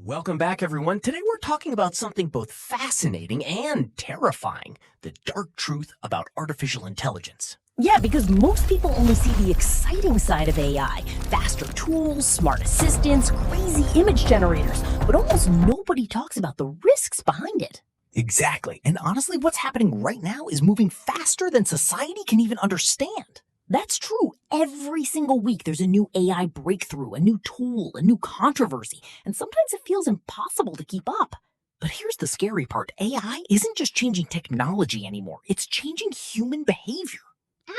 Welcome back, everyone. Today we're talking about something both fascinating and terrifying, the dark truth about artificial intelligence. Yeah, because most people only see the exciting side of AI. Faster tools, smart assistants, crazy image generators. But almost nobody talks about the risks behind it. Exactly. And honestly, what's happening right now is moving faster than society can even understand. That's true. Every single week there's a new AI breakthrough, a new tool, a new controversy, and sometimes it feels impossible to keep up. But here's the scary part. AI isn't just changing technology anymore. It's changing human behavior.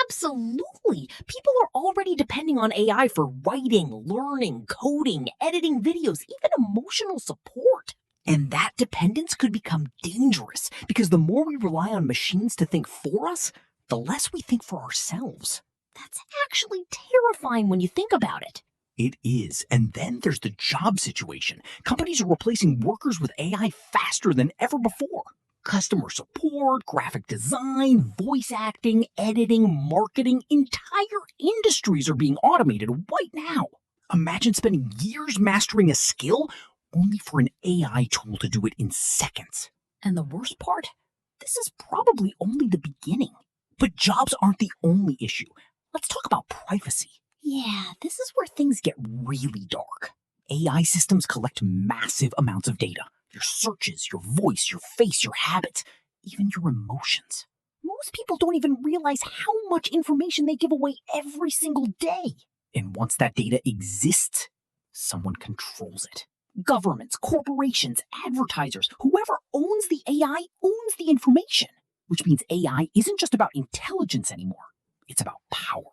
Absolutely. People are already depending on AI for writing, learning, coding, editing videos, even emotional support. And that dependence could become dangerous because the more we rely on machines to think for us, the less we think for ourselves. That's actually terrifying when you think about it. It is. And then there's the job situation. Companies are replacing workers with AI faster than ever before. Customer support, graphic design, voice acting, editing, marketing, entire industries are being automated right now. Imagine spending years mastering a skill only for an AI tool to do it in seconds. And the worst part? This is probably only the beginning. But jobs aren't the only issue. Let's talk about privacy. Yeah, this is where things get really dark. AI systems collect massive amounts of data. Your searches, your voice, your face, your habits, even your emotions. Most people don't even realize how much information they give away every single day. And once that data exists, someone controls it. Governments, corporations, advertisers, whoever owns the AI owns the information. Which means AI isn't just about intelligence anymore. It's about power.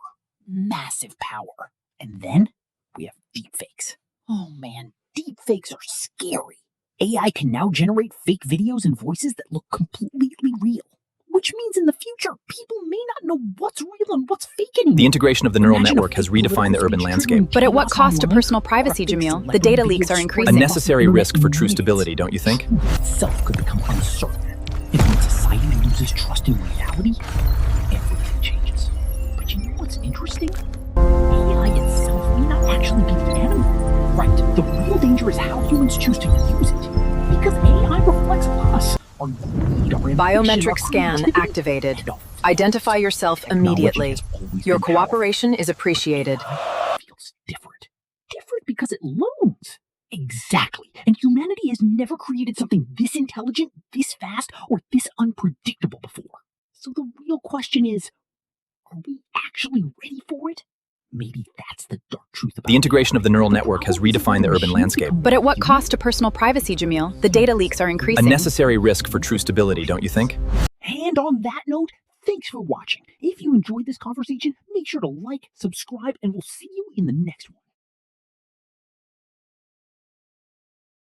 Massive power. And then we have deepfakes. Oh man, deepfakes are scary. AI can now generate fake videos and voices that look completely real. Which means in the future, people may not know what's real and what's fake anymore. The integration of the neural network has redefined the urban landscape. But at what cost to personal privacy, Jamil? The data leaks are increasing. A necessary risk for true stability, don't you think? Itself could become uncertain. And when society loses trust in reality, everything changes. But you know what's interesting? AI itself may not actually be the enemy. Right, the real danger is how humans choose to use it. Because AI reflects us, our greed, our ambition, Biometric our scan creativity, activated. and our Identify yourself immediately. Technology has always Your been powerful. cooperation is appreciated. It feels different. Different because it learns. Exactly. And humanity has never created something this intelligent, this fast, or this unpredictable before. So the real question is, are we actually ready for it? Maybe that's the dark truth about The integration of the neural network has redefined the urban landscape. But at what cost to personal privacy, Jamil? The data leaks are A increasing. necessary risk for true stability, don't you think? And on that note, thanks for watching. If you enjoyed this conversation, make sure to like, subscribe, and we'll see you in the next one.